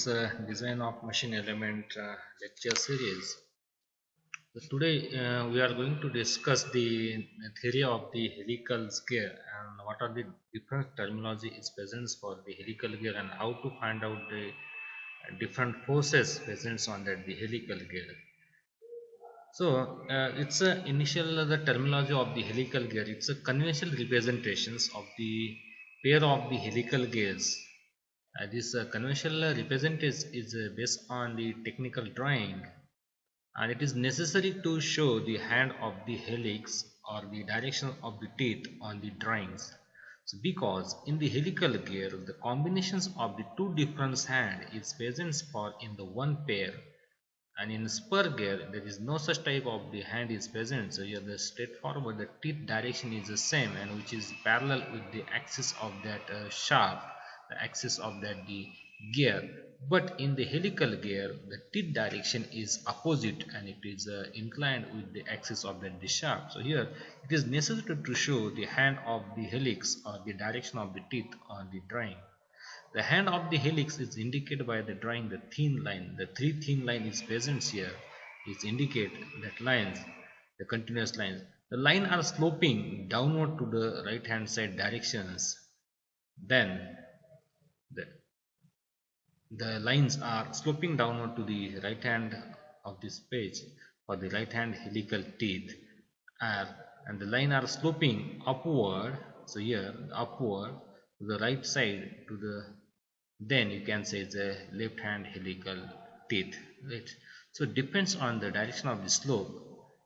this design of machine element lecture series. So today we are going to discuss the theory of the helical gear and what are the different terminology is present for the helical gear and how to find out the different forces present on that the helical gear. So it's a initial the terminology of the helical gear. It's a conventional representations of the pair of the helical gears. This conventional representation is based on the technical drawing, and it is necessary to show the hand of the helix or the direction of the teeth on the drawings. So because in the helical gear the combinations of the two different hand is present for in the one pair, and in spur gear there is no such type of the hand is present. So here the straightforward the teeth direction is the same and which is parallel with the axis of that shaft, the axis of that the gear. But in the helical gear the teeth direction is opposite and it is inclined with the axis of that the shaft. So here it is necessary to show the hand of the helix or the direction of the teeth on the drawing. The hand of the helix is indicated by the drawing the thin line. The three thin line is present here. Is indicate that lines, the continuous lines. The line are sloping downward to the right hand side directions. Then the, the lines are sloping downward to the right hand of this page for the right hand helical teeth are, and the line are sloping upward. So here upward to the right side to the, then you can say the left hand helical teeth, right? So it depends on the direction of the slope,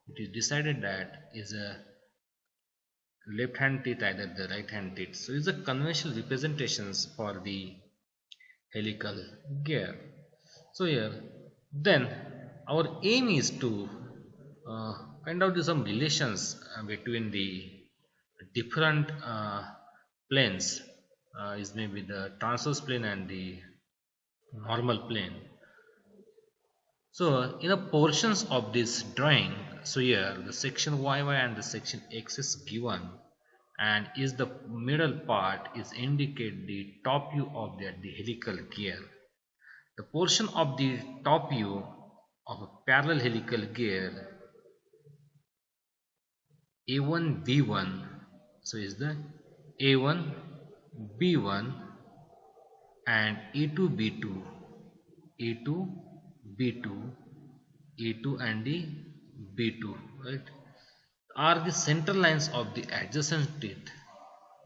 it is decided that is a left hand teeth either the right hand teeth. So it's a conventional representations for the helical gear. So here then our aim is to uh, find out some relations between the different planes, is maybe the transverse plane and the normal plane. So in a portions of this drawing, so here the section YY and the section X is given, and is the middle part is indicate the top view of the helical gear. The portion of the top view of a parallel helical gear A1 B1, so is the A1 B1 and A2 B2, A2 B2, A2 and the B2, right, are the center lines of the adjacent teeth,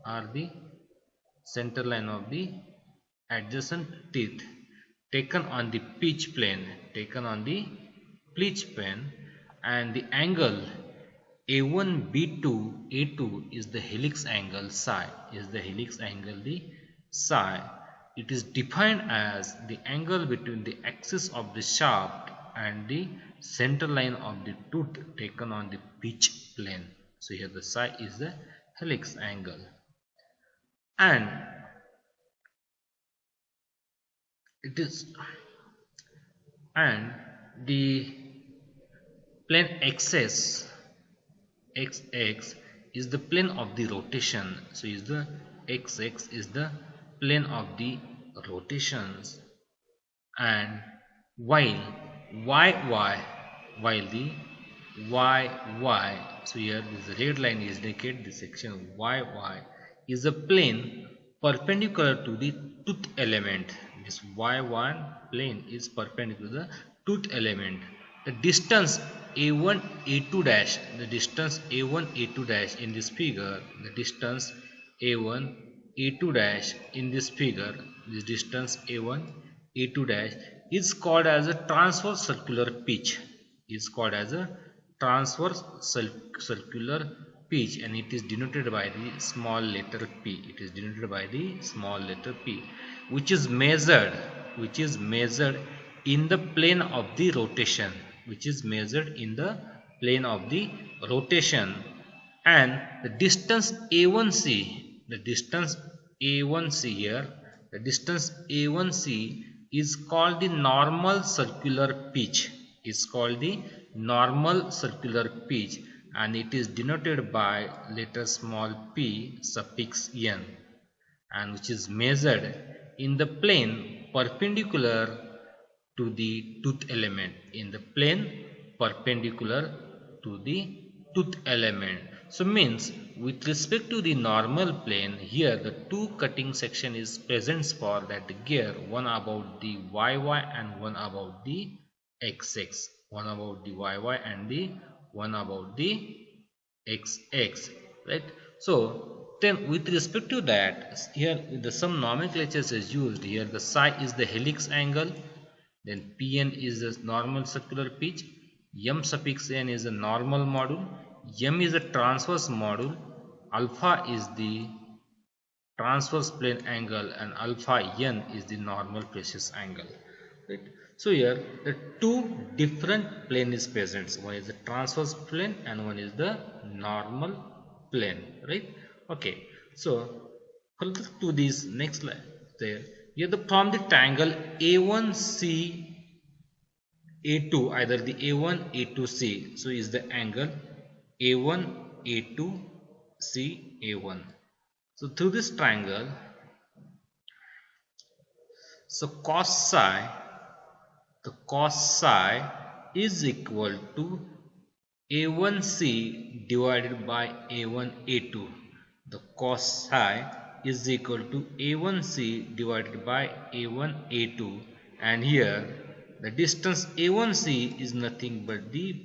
are the center line of the adjacent teeth taken on the pitch plane, taken on the pitch plane, and the angle A1 B2 A2 is the helix angle psi, is the helix angle the psi. It is defined as the angle between the axis of the shaft and the center line of the tooth taken on the pitch plane. So here the psi is the helix angle, and it is, and the plane xs xx is the plane of the rotation. So is the xx is the plane of the rotations, and while yy, while the yy, so here this red line is indicate the section yy is a plane perpendicular to the tooth element. This y1 plane is perpendicular to the tooth element. The distance a1 a2 dash, the distance a1 a2 dash in this figure, the distance a1 a2 dash in this figure, this distance a1 a2 dash is called as a transverse circular pitch, is called as a transverse circular pitch, and it is denoted by the small letter p, it is denoted by the small letter p, which is measured, which is measured in the plane of the rotation, which is measured in the plane of the rotation. And the distance a1c, the distance a1c here, the distance a1c is called the normal circular pitch, is called the normal circular pitch, and it is denoted by letter small p suffix n, and which is measured in the plane perpendicular to the tooth element, in the plane perpendicular to the tooth element. So means with respect to the normal plane, here the two cutting section is present for that gear, one about the yy and one about the xx, one about the yy and the one about the xx, right? So then with respect to that, here the some nomenclatures is used. Here the psi is the helix angle, then Pn is the normal circular pitch, M suffix n is a normal module, M is a transverse module, alpha is the transverse plane angle, and alpha n is the normal precious angle. Right? So here the two different plane is present. One is the transverse plane and one is the normal plane. Right? Okay. So further to this next slide, there here from the triangle A1C A2, either the A1 A2C, so is the angle A1 A2 C A1. So through this triangle, so cos psi is equal to A1C divided by A1 A2. The cos psi is equal to A1C divided by A1 A2, and here the distance A1C is nothing but the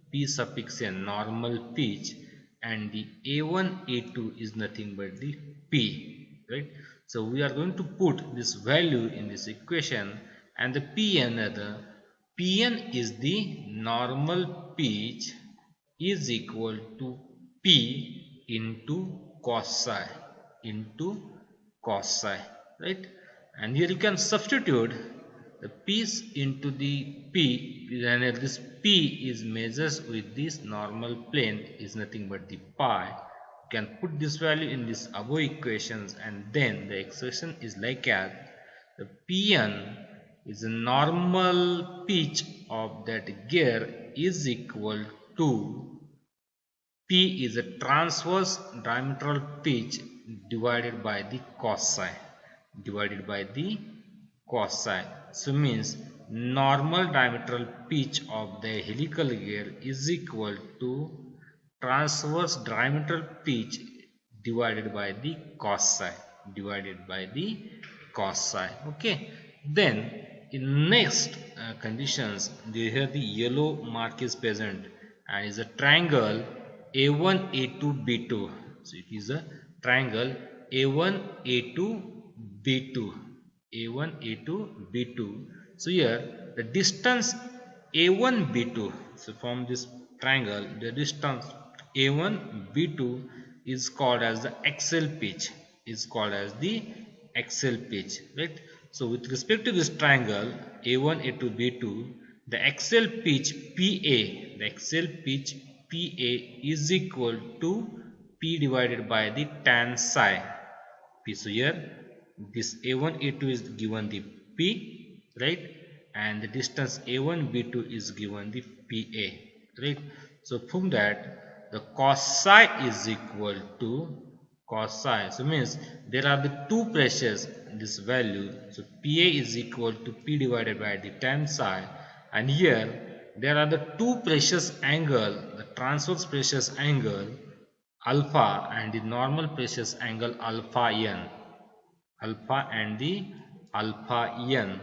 P suffix n normal pitch, and the A1 A2 is nothing but the P, right? So we are going to put this value in this equation, and the Pn is the normal pitch is equal to P into cos psi, right? And here you can substitute the p's into the P, and this P is measures with this normal plane is nothing but the pi. You can put this value in this above equations, and then the expression is like as the Pn is a normal pitch of that gear is equal to P is a transverse diametral pitch divided by the cos psi, So means normal diametral pitch of the helical gear is equal to transverse diametral pitch divided by the cos psi, Okay. Then in next conditions, here the yellow mark is present and is a triangle A1 A2 B2. So it is a triangle A1 A2 B2, A1 A2 B2. So here the distance A1 B2, so from this triangle the distance A1 B2 is called as the axial pitch, right? So with respect to this triangle A1 A2 B2, the axial pitch PA is equal to P divided by the tan psi P. So here this A1 A2 is given the P, right, and the distance A1 B2 is given the PA, right? So from that the cos psi is equal to so means there are the two pressures in this value, so PA is equal to P divided by the tan psi, and here there are the two precious angle, the transverse precious angle alpha and the normal precious angle alpha and the alpha n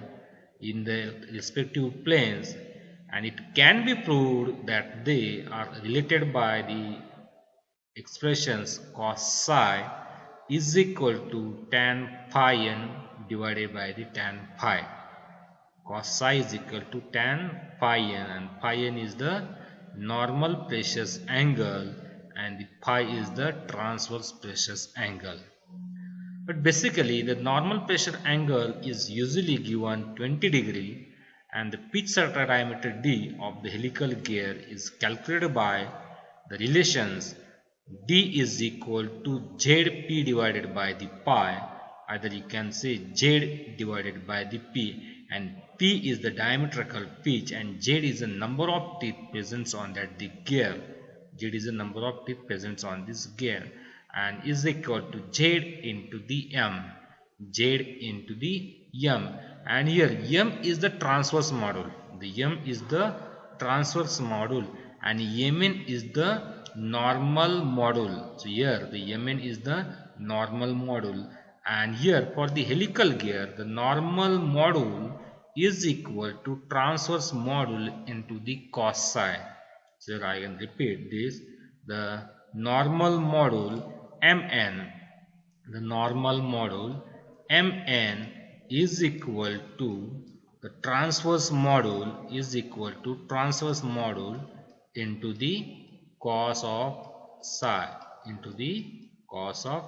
in the respective planes, and it can be proved that they are related by the expressions cos psi is equal to tan phi n divided by the tan phi. Cos psi is equal to tan phi n, and phi n is the normal precious angle and the phi is the transverse precious angle. But basically the normal pressure angle is usually given 20 degree, and the pitch circular diameter D of the helical gear is calculated by the relations D is equal to ZP divided by the pi, either you can say Z divided by the P, and P is the diametrical pitch and Z is the number of teeth present on that the gear. Z is the number of teeth present on this gear, and is equal to Z into the M, and here M is the transverse module. The M is the transverse module and Mn is the normal module. So here the Mn is the normal module, and here for the helical gear the normal module is equal to transverse module into the cos psi. So I can repeat this: the normal module Mn, the normal module Mn is equal to the transverse module is equal to transverse module into the cos of psi, into the cos of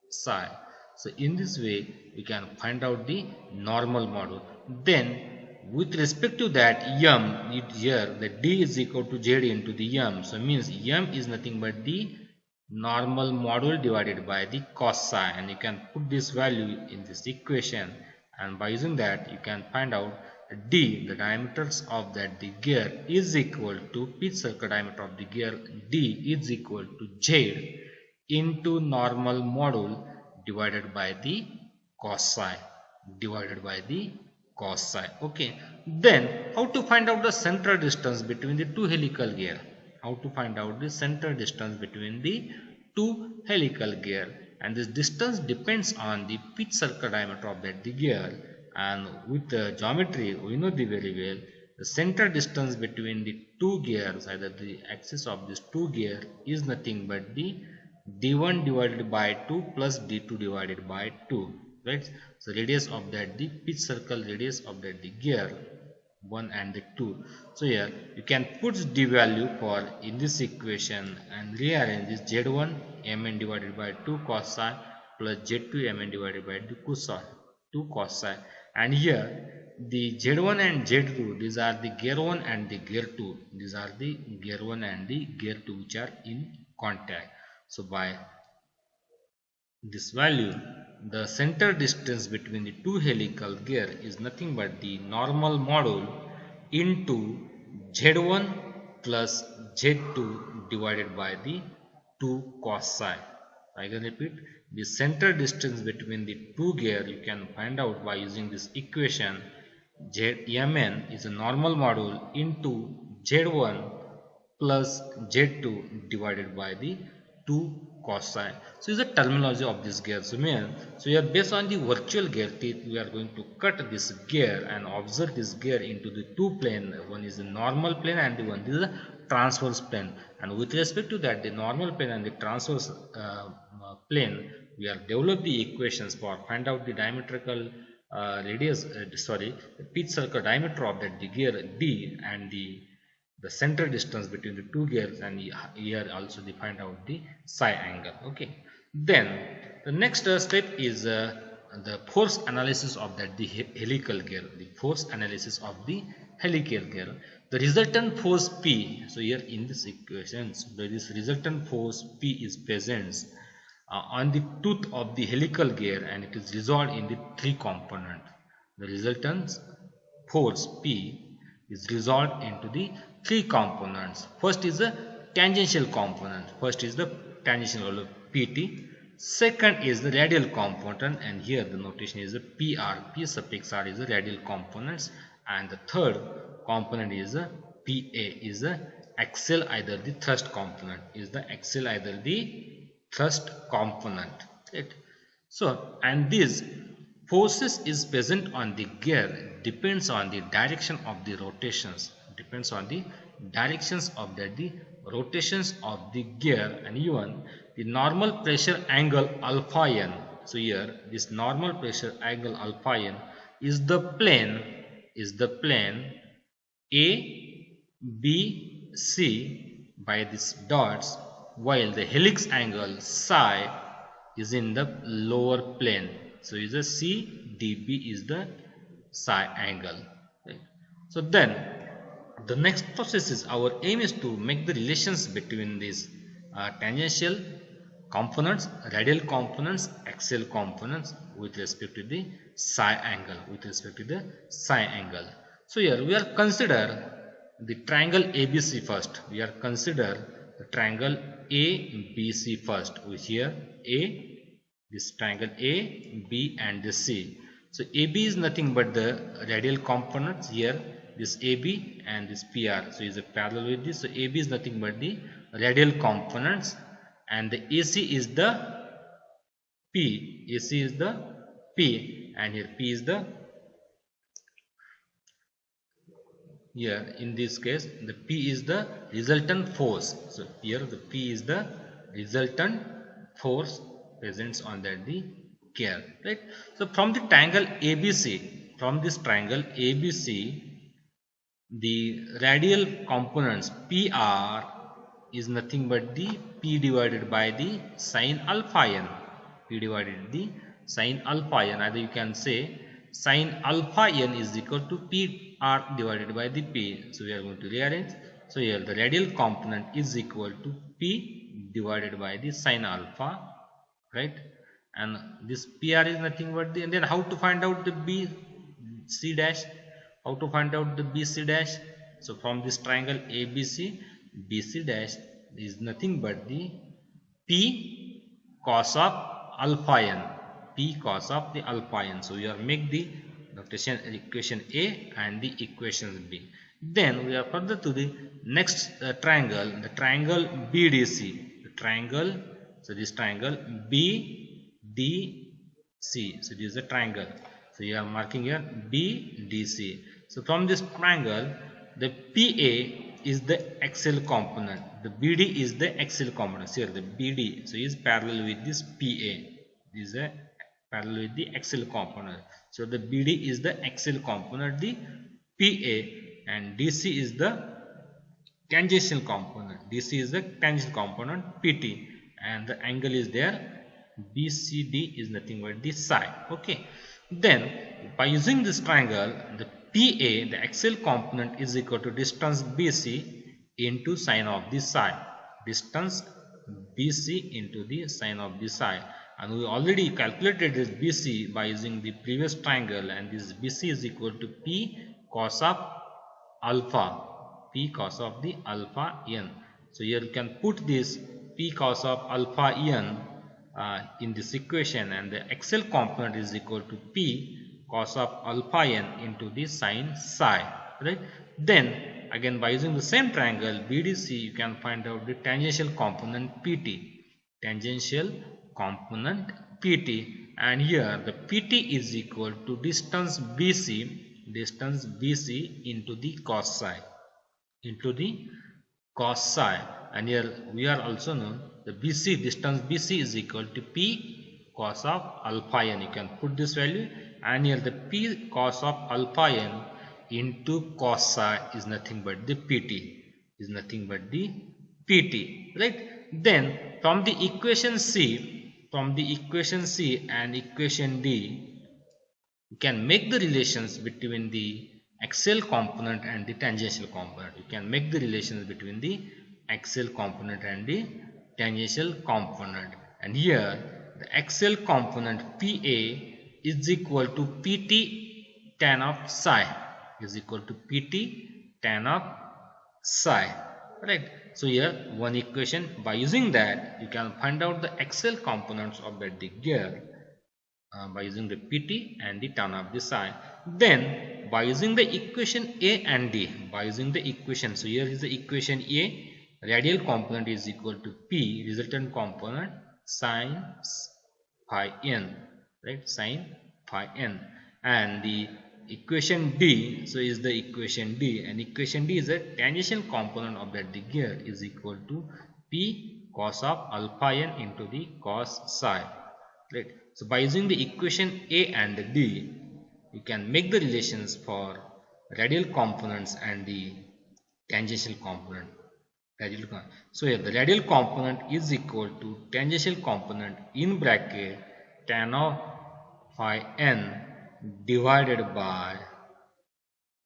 psi. So in this way we can find out the normal module. Then with respect to that m, here the d is equal to z into the m. So means m is nothing but the normal module divided by the cos psi, and you can put this value in this equation, and by using that you can find out d, the diameters of that the gear is equal to pitch circle diameter of the gear d is equal to z into normal module divided by the cos psi, divided by the cos psi. Okay, then how to find out the center distance between the two helical gear? How to find out the center distance between the two helical gear? And this distance depends on the pitch circle diameter of that the gear, and with the geometry we know the very well the center distance between the two gears, either the axis of this two gear, is nothing but the d1 divided by 2 plus d2 divided by 2, right? So radius of that the pitch circle, radius of that the gear 1 and the 2. So here you can put d value for in this equation and rearrange this z1 mn divided by 2 cos psi plus z2 mn divided by 2 cos psi, and here the z1 and z2, these are the gear 1 and the gear 2, these are the gear 1 and the gear 2 which are in contact. So by this value, the center distance between the two helical gear is nothing but the normal module into z1 plus z2 divided by the 2 cos psi. I can repeat, the center distance between the two gear you can find out by using this equation. Mn is a normal module into z1 plus z2 divided by the 2 cos psi. So is the terminology of this gear. So here based on the virtual gear teeth we are going to cut this gear and observe this gear into the two plane. One is the normal plane and the one is the transverse plane, and with respect to that the normal plane and the transverse plane we are develop the equations for find out the diametrical radius the pitch circle diameter of that the gear d and the center distance between the two gears, and here also they find out the psi angle. Okay, then the next step is the force analysis of that the helical gear, the force analysis of the helical gear. The resultant force P, so here in this equations this resultant force P is present on the tooth of the helical gear, and it is resolved in the three component. The resultant force P is resolved into the three components. First is the tangential component. First is the tangential PT. Second is the radial component, and here the notation is the PR. P suffix R is the radial components, and the third component is the PA, is the axial either the thrust component, is the axial either the thrust component. Right? So and these forces is present on the gear depends on the direction of the rotations, depends on the directions of the rotations of the gear, and even the normal pressure angle alpha n. So here this normal pressure angle alpha n is the plane A B C by these dots, while the helix angle psi is in the lower plane. So is a CDB is the psi angle. Right? So then the next process is our aim is to make the relations between these tangential components, radial components, axial components with respect to the psi angle, with respect to the psi angle. So here we are consider the triangle ABC first. We are consider the triangle ABC first, which here A, this triangle A, B and the C. So AB is nothing but the radial components here, this AB and this PR. So is a parallel with this. So AB is nothing but the radial components, and the AC is the P. AC is the P, and here P is the, here in this case the P is the resultant force. So here the P is the resultant force presents on that the gear, right? So from the triangle ABC, from this triangle ABC, the radial components PR is nothing but the P divided by the sine alpha n. P divided the sine alpha n. Either you can say sine alpha n is equal to PR divided by the P. So we are going to rearrange. So here the radial component is equal to P divided by the sine alpha, right? And this PR is nothing but the, and then how to find out the BC dash? How to find out the BC dash? So from this triangle ABC, BC dash is nothing but the P cos of alpha n. P cos of the alpha n. So we are make the notation equation A and the equation B. Then we are further to the next triangle, the triangle BDC. The triangle, so this triangle BDC. So this is a triangle. So you are marking here BDC. So from this triangle, the PA is the axial component. The BD is the axial component. Here the BD, so is parallel with this PA. This is a parallel with the axial component. So the BD is the axial component, the PA, and DC is the tangential component. DC is the tangential component PT, and the angle is there. BCD is nothing but the psi. Okay. Then by using this triangle, the PA, the axial component, is equal to distance BC into sine of the psi. Distance BC into the sine of the psi. And we already calculated this BC by using the previous triangle, and this BC is equal to P cos of alpha. P cos of the alpha n. So here you can put this P cos of alpha n in this equation, and the axial component is equal to P cos of alpha n into the sine psi, right? Then again by using the same triangle BDC, you can find out the tangential component PT. Tangential component PT, and here the PT is equal to distance BC into the cos psi, into the cos psi, and here we are also known the BC, distance BC is equal to P cos of alpha n. You can put this value, and here the P cos of alpha n into cos psi is nothing but the PT, is nothing but the PT, right? Then from the equation C, and equation D, you can make the relations between the axial component and the tangential component. You can make the relations between the axial component and the tangential component. And here the axial component PA is equal to PT tan of psi, is equal to PT tan of psi, right? So here one equation, by using that you can find out the axial components of the gear by using the PT and the tan of the psi. Then by using the equation A and D, by using the equation, so here is the equation A, radial component is equal to P, resultant component sine phi n, right? Sine phi n. And the equation D, so is the equation D, and equation D is a tangential component of that the gear is equal to P cos of alpha n into the cos psi, right? So by using the equation A and D, you can make the relations for radial components and the tangential component. So here the radial component is equal to tangential component in bracket tan of phi n divided by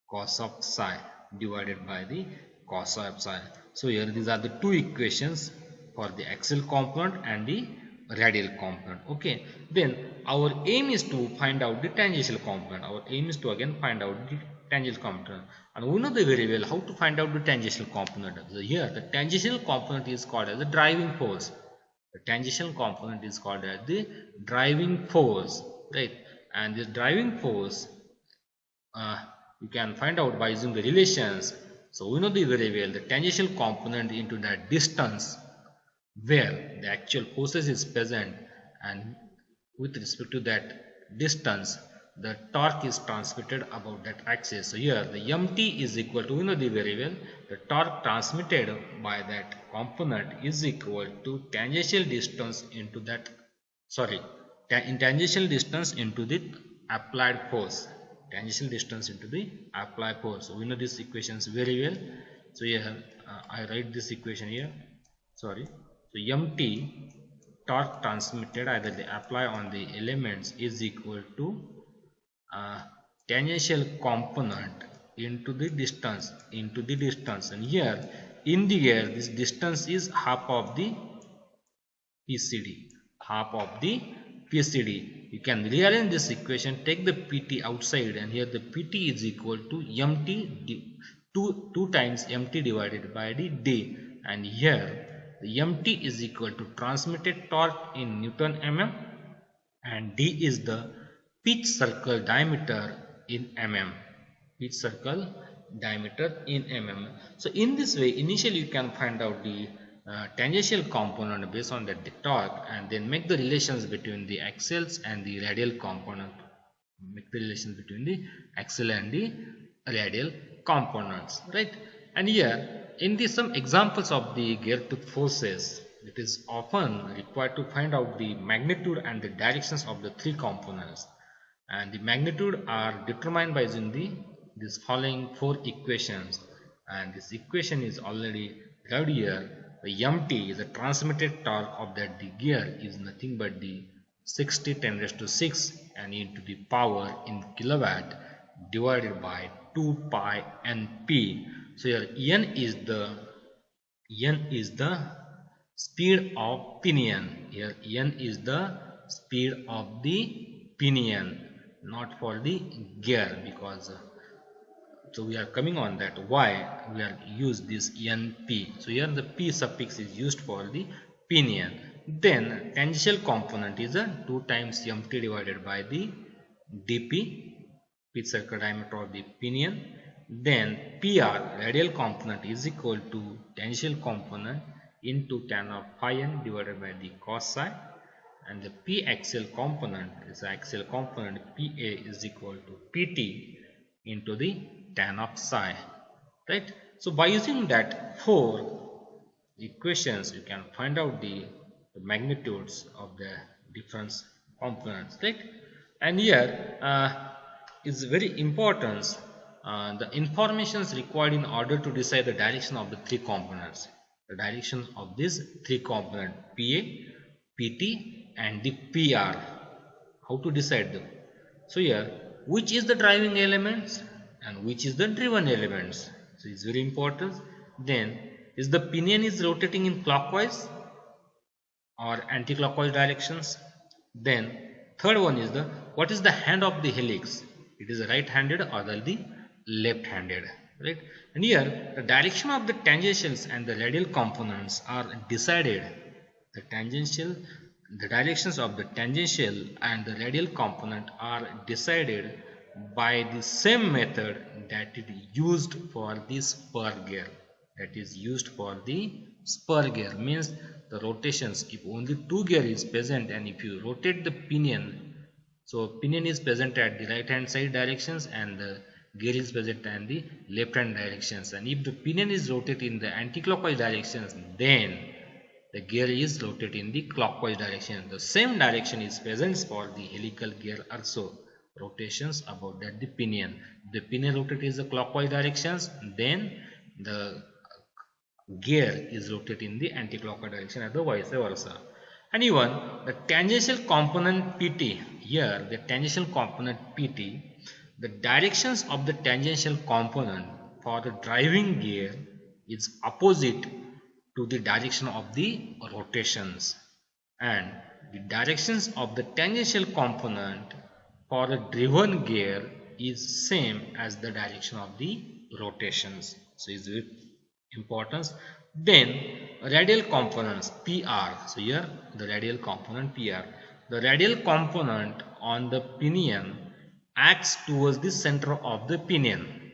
cos of psi, divided by the cos of psi. So here these are the two equations for the axial component and the radial component. Okay, then our aim is to find out the tangential component. Our aim is to again find out the tangential component, and we know very well how to find out the tangential component. So here the tangential component is called as the driving force. The tangential component is called as the driving force, right? and this driving force you can find out by using the relations. So we know the very well the tangential component into that distance where the actual forces is present, and with respect to that distance the torque is transmitted about that axis. So here the mt is equal to, we know the very well, the torque transmitted by that component is equal to tangential distance into that, sorry, in tangential distance into the applied force, tangential distance into the applied force. So we know these equations very well. So here I write this equation here, sorry. So mt, torque transmitted either they apply on the elements, is equal to uh, tangential component into the distance, and here in the air this distance is half of the PCD, half of the PCD. You can rearrange this equation, take the PT outside, and here the PT is equal to MT, 2 times MT divided by the D, and here the MT is equal to transmitted torque in Newton mm, and D is the pitch circle diameter in mm, pitch circle diameter in mm. So in this way initially you can find out the tangential component based on that the torque, and then make the relations between the axles and the radial component, make the relations between the axial and the radial components, right? And here in the some examples of the gear tooth forces, it is often required to find out the magnitude and the directions of the three components, and the magnitude are determined by using these following 4 equations, and this equation is already heard here. The mt is the transmitted torque of that the gear is nothing but the 60 10 raised to 6 and into the power in kilowatt divided by 2 pi np. So here n is the speed of pinion. Here n is the speed of the pinion, not for the gear, because so we are coming on that why we are use this np. So here the p suffix is used for the pinion. Then tangential component is a 2 times mt divided by the dp, pitch circle diameter of the pinion. Then pr, radial component, is equal to tangential component into tan of phi n divided by the cos psi, and the p axial component is axial component pa is equal to pt into the tan of psi, right? So by using that 4 equations you can find out the magnitudes of the different components, right? And here is very important the informations required in order to decide the direction of the 3 components, the direction of these 3 components pa, pt and the pr. How to decide them? So here which is the driving elements and which is the driven elements, so it's very important. Then is the pinion is rotating in clockwise or anti-clockwise directions. Then third one is the what is the hand of the helix, it is right handed or the left handed, right? And here the direction of the tangentials and the radial components are decided, the directions of the tangential and the radial component are decided by the same method that is used for the spur gear, spur gear means the rotations, if only 2 gear is present and if you rotate the pinion, so pinion is present at the right hand side directions and the gear is present in the left hand directions, and if the pinion is rotated in the anti-clockwise directions, then the gear is rotated in the clockwise direction. The same direction is present for the helical gear also, rotations about that the pinion. The pinion rotated in the clockwise directions, then the gear is rotated in the anti-clockwise direction, and vice versa. And even the tangential component PT, here the tangential component PT, the directions of the tangential component for the driving gear is opposite to the direction of the rotations, and the directions of the tangential component for the driven gear is same as the direction of the rotations. So is it importance. Then radial components PR, so here the radial component PR, the radial component on the pinion acts towards the center of the pinion,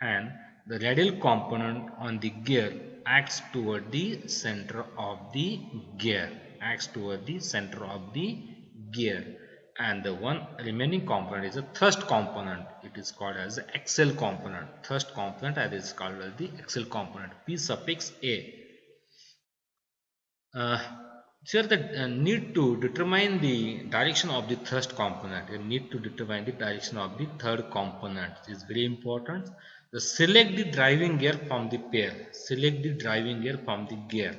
and the radial component on the gear acts toward the center of the gear, and the one remaining component is a thrust component. It is called as the axle component. Thrust component as is called as the axle component, P suffix A. Here the need to determine the direction of the thrust component. You need to determine the direction of the third component. This is very important. The select the driving gear from the pair. Select the driving gear from the gear.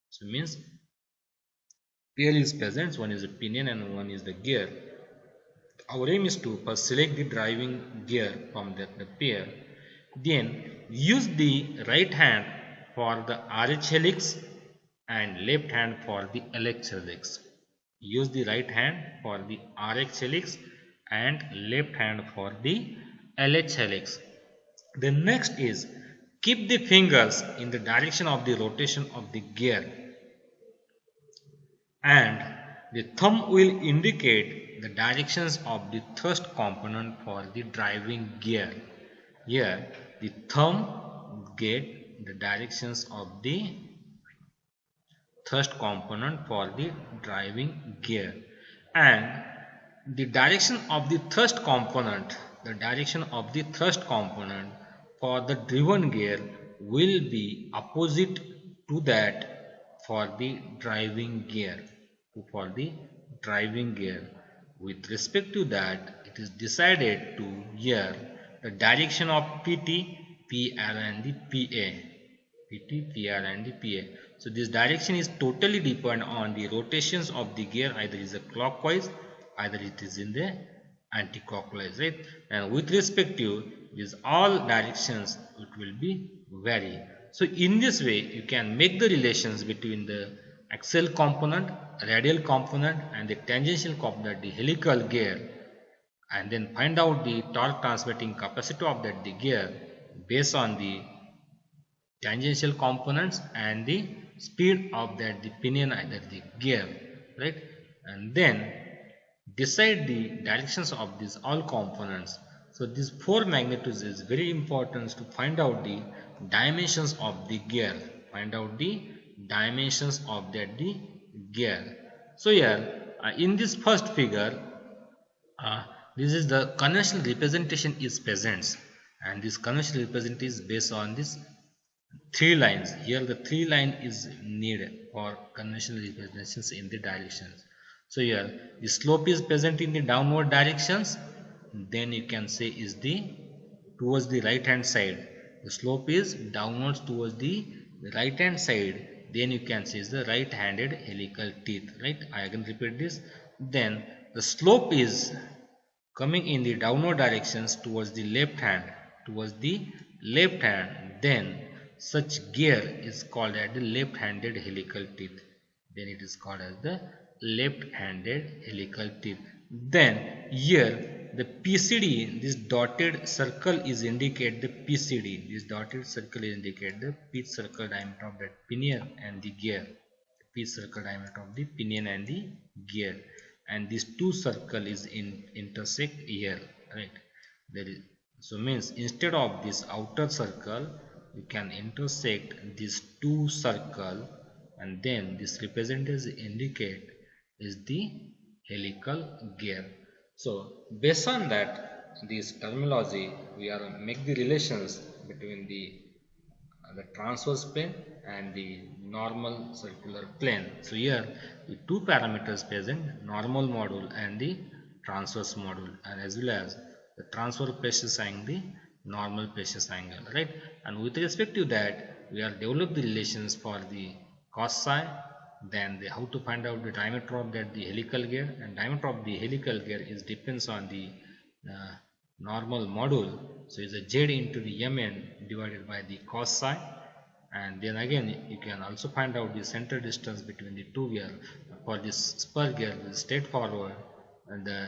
So means pair is present. One is the pinion and one is the gear. Our aim is to first select the driving gear from the pair. Then use the right hand for the RH helix and left hand for the LH helix. Use the right hand for the RH helix and left hand for the LH helix. The next is keep the fingers in the direction of the rotation of the gear, and the thumb will indicate the directions of the thrust component for the driving gear. Here the thumb get the directions of the thrust component for the driving gear, and the direction of the thrust component for the driven gear will be opposite to that for the driving gear. With respect to that, it is decided to here the direction of PT, PR and the PA. So this direction is totally depend on the rotations of the gear, either is a clockwise, either it is in the anti-clockwise, right? And with respect to these all directions, it will be vary. So in this way, you can make the relations between the axial component, radial component, and the tangential component, the helical gear, and then find out the torque transmitting capacity of that the gear based on the tangential components and the speed of that the pinion, either the gear, right? And then decide the directions of these all components. So these four magnitudes is very important to find out the dimensions of the gear. The gear. So here in this first figure, this is the conventional representation is present, and this conventional representation is based on this three lines. Here the three line is needed for conventional representations in the directions. So here the slope is present in the downward directions, then you can say is the towards the right hand side. The slope is downwards towards the right hand side, then you can say is the right handed helical teeth, right? I can repeat this. Then the slope is coming in the downward directions towards the left hand, then such gear is called as the left handed helical teeth. Then here the PCD, this dotted circle is indicate the PCD. This dotted circle is indicate the pitch circle diameter of that pinion and the gear. And these two circle is intersect here, right? There is, so means instead of this outer circle, you can intersect these two circle, and then this representatives indicate is the helical gear. So based on that, this terminology, we are make the relations between the transverse plane and the normal circular plane. So here the two parameters present, normal module and the transverse module, and as well as the transverse precious angle, the normal precious angle, right? And with respect to that, we are develop the relations for the cos psi, then how to find out the diameter of that the helical gear, and diameter of the helical gear is depends on the normal module, so is a z into the mn divided by the cos psi. And then again you can also find out the center distance between the two gear. For this spur gear is straightforward, and the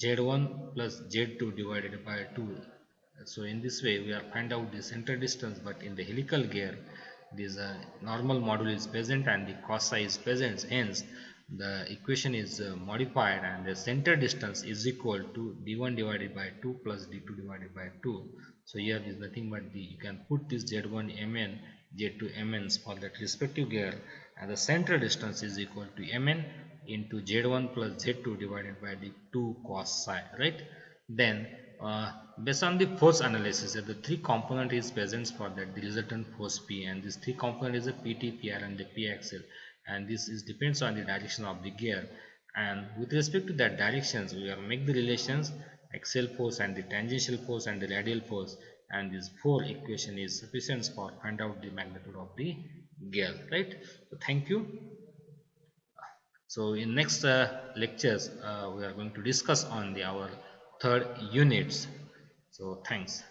z1 plus z2 divided by 2. So in this way we are find out the center distance, but in the helical gear this normal module is present and the cos psi is present, hence the equation is modified and the center distance is equal to d1 divided by 2 plus d2 divided by 2. So here is nothing but you can put this z1 mn, z2 mn's for that respective gear, and the center distance is equal to mn into z1 plus z2 divided by the 2 cos psi, right? Then based on the force analysis, the three component is present for that the resultant force P, and this three component is a PT, PR and the P axle, and this is depends on the direction of the gear. And with respect to that directions, we will make the relations axial force and the tangential force and the radial force, and this four equation is sufficient for find out the magnitude of the gear, right? So thank you. So in next lectures we are going to discuss on our third units. So thanks.